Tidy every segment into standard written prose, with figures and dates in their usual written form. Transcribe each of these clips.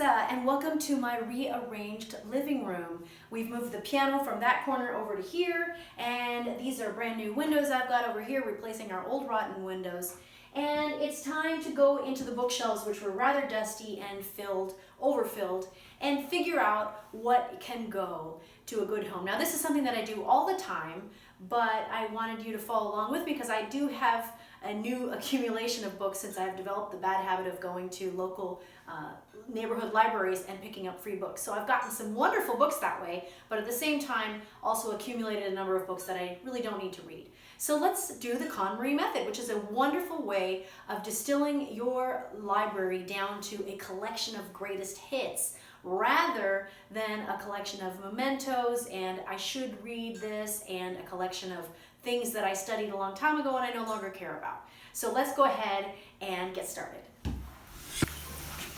Alexa, and welcome to my rearranged living room. We've moved the piano from that corner over to here, and these are brand new windows I've got over here, replacing our old rotten windows. And it's time to go into the bookshelves, which were rather dusty and overfilled, and figure out what can go to a good home. Now, this is something that I do all the time, but I wanted you to follow along with me because I do have a new accumulation of books since I've developed the bad habit of going to local neighborhood libraries and picking up free books. So I've gotten some wonderful books that way, but at the same time also accumulated a number of books that I really don't need to read. So let's do the KonMari Method, which is a wonderful way of distilling your library down to a collection of greatest hits rather than a collection of mementos and I should read this and a collection of things that I studied a long time ago and I no longer care about. So let's go ahead and get started.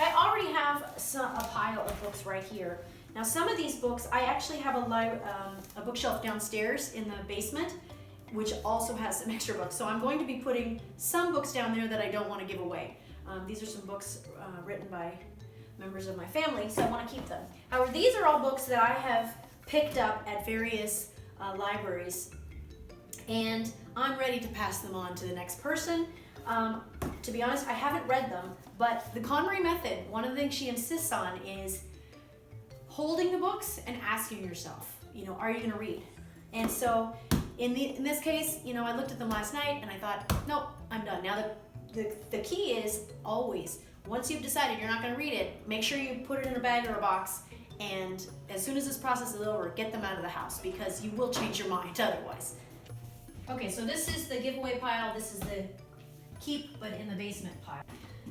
I already have a pile of books right here. Now some of these books, I actually have a bookshelf downstairs in the basement which also has some extra books. So I'm going to be putting some books down there that I don't want to give away. These are some books written by members of my family, so I want to keep them. However, these are all books that I have picked up at various libraries, and I'm ready to pass them on to the next person. To be honest, I haven't read them, but the KonMari Method, one of the things she insists on is holding the books and asking yourself, are you going to read? And so in this case, I looked at them last night and I thought, nope, I'm done. Now the key is always, once you've decided you're not going to read it, make sure you put it in a bag or a box, and as soon as this process is over, get them out of the house because you will change your mind otherwise. Okay, so this is the giveaway pile, this is the keep but in the basement pile.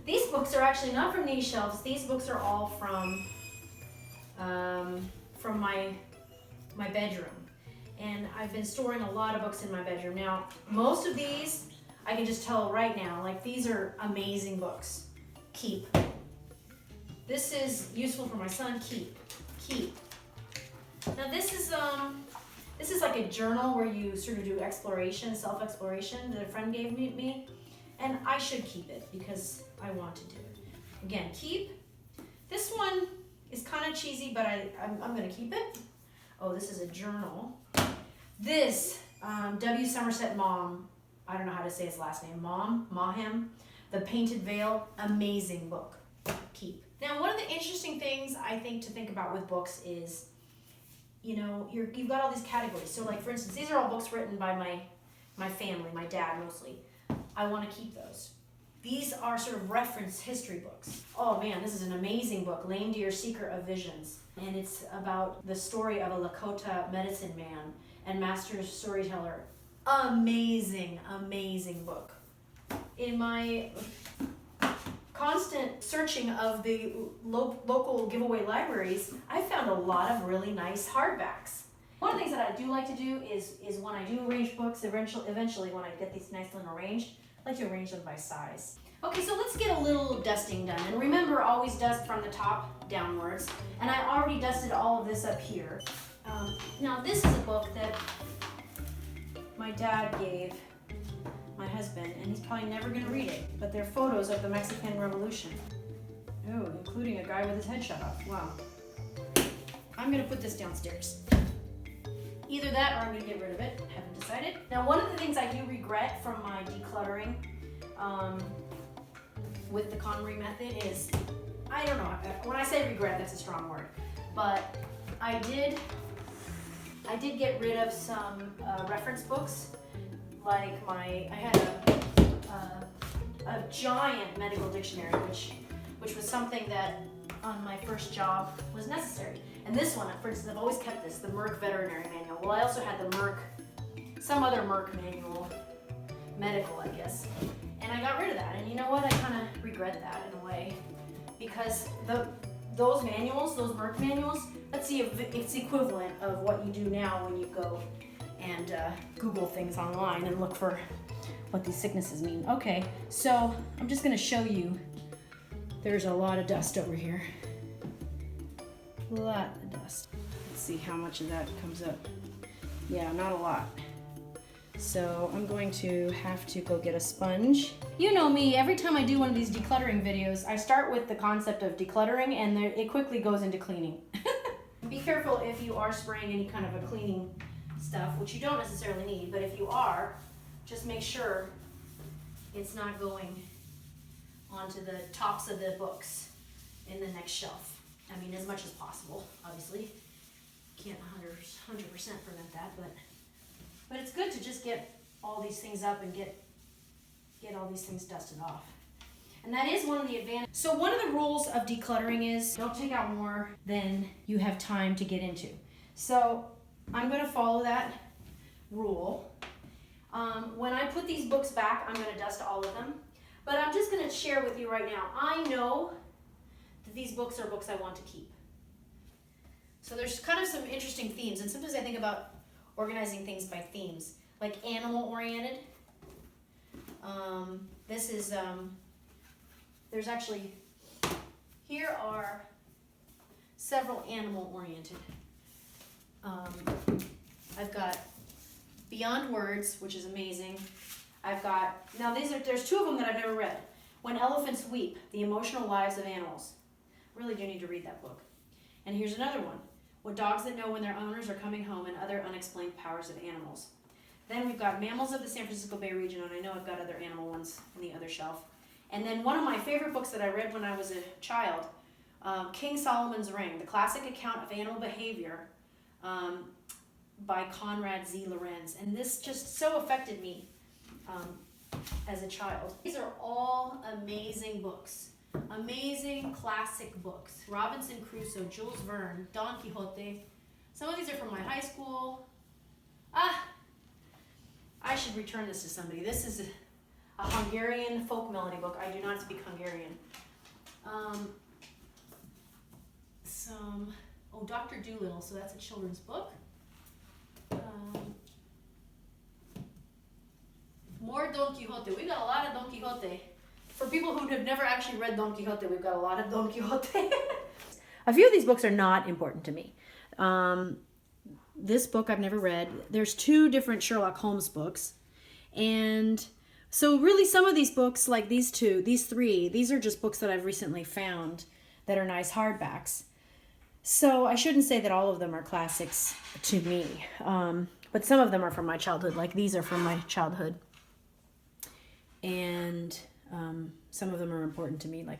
These books are actually not from these shelves, these books are all from my bedroom. And I've been storing a lot of books in my bedroom. Now, most of these, I can just tell right now, like these are amazing books. Keep. This is useful for my son, keep. Now this is like a journal where you sort of do exploration, self-exploration that a friend gave me, and I should keep it because I want to do it. Again, keep. This one is kind of cheesy, but I'm gonna keep it. Oh, this is a journal. This, W. Somerset Maugham, I don't know how to say his last name, Maugham, The Painted Veil, amazing book. Keep. Now, one of the interesting things I think to think about with books is, you've got all these categories. So like, for instance, these are all books written by my family, my dad mostly. I want to keep those. These are sort of reference history books. Oh man, this is an amazing book, Lame Deer, Seeker of Visions. And it's about the story of a Lakota medicine man and master storyteller. Amazing, amazing book. In my constant searching of the local giveaway libraries, I found a lot of really nice hardbacks. One of the things that I do like to do is when I do arrange books, eventually when I get these nice and arranged, I like to arrange them by size. Okay, so let's get a little dusting done. And remember, always dust from the top downwards. And I already dusted all of this up here. Now this is a book that my dad gave my husband, and he's probably never going to read it, but they're photos of the Mexican Revolution. Oh, including a guy with his head shot off. Wow. I'm going to put this downstairs. Either that or I'm going to get rid of it. Haven't decided. Now, one of the things I do regret from my decluttering with the KonMari Method is, I don't know, when I say regret, that's a strong word, but I did get rid of some reference books. Like I had a giant medical dictionary, which was something that on my first job was necessary. And this one, for instance, I've always kept this, the Merck Veterinary Manual. Well, I also had the some other Merck manual, medical, I guess. And I got rid of that. And you know what? I kind of regret that in a way, because those manuals, those Merck manuals, let's see if it's equivalent of what you do now when you go and Google things online and look for what these sicknesses mean. Okay, so I'm just going to show you. There's a lot of dust over here. A lot of dust. Let's see how much of that comes up. Yeah, not a lot. So I'm going to have to go get a sponge. You know me, every time I do one of these decluttering videos, I start with the concept of decluttering and it quickly goes into cleaning. Be careful if you are spraying any kind of a cleaning stuff, which you don't necessarily need, but if you are, just make sure it's not going onto the tops of the books in the next shelf. I mean, as much as possible, obviously. Can't 100% prevent that, but it's good to just get all these things up and get all these things dusted off. And that is one of the advantages. So one of the rules of decluttering is don't take out more than you have time to get into. So I'm going to follow that rule. When I put these books back, I'm going to dust all of them. But I'm just going to share with you right now. I know that these books are books I want to keep. So there's kind of some interesting themes. And sometimes I think about organizing things by themes, like animal-oriented. This is, there's actually, here are several animal-oriented. I've got Beyond Words, which is amazing. I've got, now there's two of them that I've never read. When Elephants Weep, The Emotional Lives of Animals. Really do need to read that book. And here's another one. What Dogs That Know When Their Owners Are Coming Home and Other Unexplained Powers of Animals. Then we've got Mammals of the San Francisco Bay Region, and I know I've got other animal ones in the other shelf. And then one of my favorite books that I read when I was a child, King Solomon's Ring, the classic account of animal behavior by Conrad Z. Lorenz. And this just so affected me as a child. These are all amazing books. Amazing classic books. Robinson Crusoe, Jules Verne, Don Quixote. Some of these are from my high school. I should return this to somebody. This is a Hungarian folk melody book. I do not speak Hungarian. Dr. Dolittle, so that's a children's book. More Don Quixote. We got a lot of Don Quixote. For people who have never actually read Don Quixote, we've got a lot of Don Quixote. A few of these books are not important to me. This book I've never read. There's two different Sherlock Holmes books. And so really some of these books, like these three, these are just books that I've recently found that are nice hardbacks. So I shouldn't say that all of them are classics to me. But some of them are from my childhood. Like these are from my childhood. And some of them are important to me, like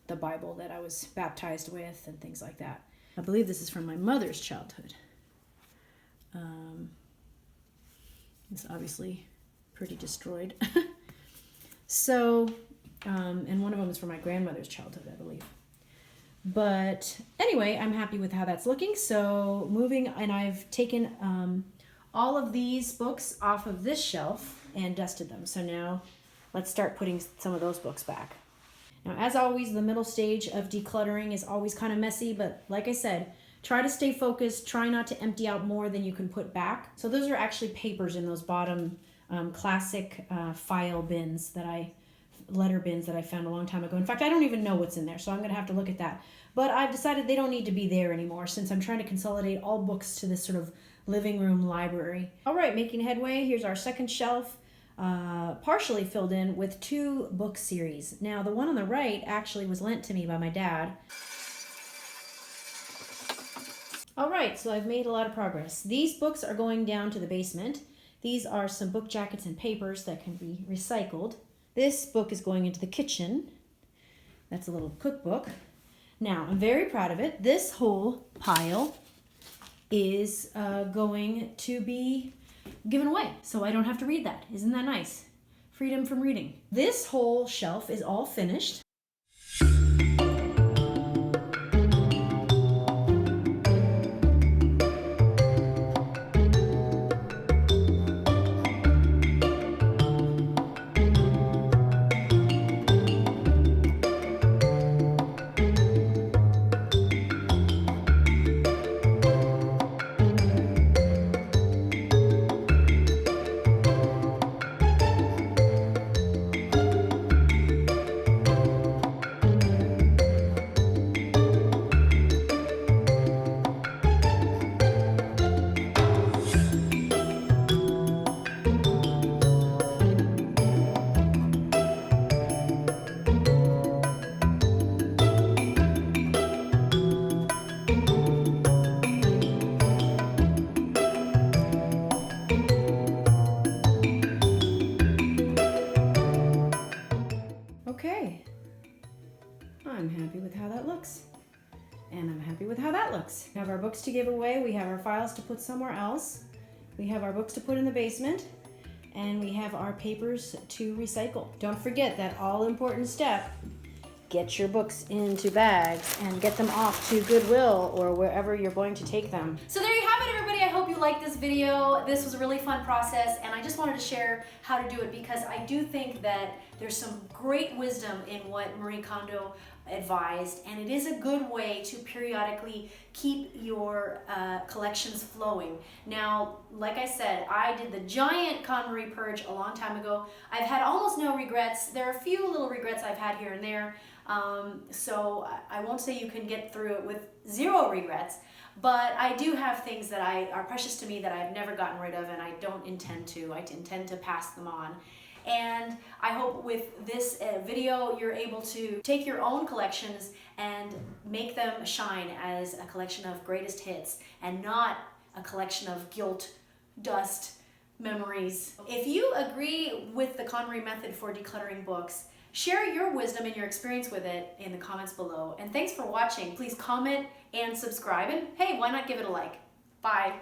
the Bible that I was baptized with and things like that. I believe this is from my mother's childhood. It's obviously pretty destroyed. So, and one of them is from my grandmother's childhood, I believe. But anyway, I'm happy with how that's looking. So moving, and I've taken all of these books off of this shelf and dusted them. So now let's start putting some of those books back. Now, as always, the middle stage of decluttering is always kind of messy, but like I said, try to stay focused. Try not to empty out more than you can put back. So those are actually papers in those bottom classic file bins letter bins that I found a long time ago. In fact, I don't even know what's in there, so I'm going to have to look at that. But I've decided they don't need to be there anymore since I'm trying to consolidate all books to this sort of living room library. All right, making headway. Here's our second shelf, partially filled in with 2 book series. Now, the one on the right actually was lent to me by my dad. All right, so I've made a lot of progress. These books are going down to the basement. These are some book jackets and papers that can be recycled. This book is going into the kitchen. That's a little cookbook. Now, I'm very proud of it. This whole pile is going to be given away, so I don't have to read that. Isn't that nice? Freedom from reading. This whole shelf is all finished. I'm happy with how that looks. And I'm happy with how that looks. We have our books to give away. We have our files to put somewhere else. We have our books to put in the basement. And we have our papers to recycle. Don't forget that all important step. Get your books into bags and get them off to Goodwill or wherever you're going to take them. So there you have it, everybody. I hope you liked this video. This was a really fun process, and I just wanted to share how to do it because I do think that there's some great wisdom in what Marie Kondo advised, and it is a good way to periodically keep your collections flowing. Now, like I said, I did the giant KonMari purge a long time ago. I've had almost no regrets. There are a few little regrets I've had here and there, so I won't say you can get through it with 0 regrets, but I do have things that are precious to me that I've never gotten rid of, and I don't intend to. I intend to pass them on. And I hope with this video you're able to take your own collections and make them shine as a collection of greatest hits and not a collection of guilt, dust, memories. If you agree with the KonMari method for decluttering books, share your wisdom and your experience with it in the comments below. And thanks for watching. Please comment and subscribe. And hey, why not give it a like? Bye.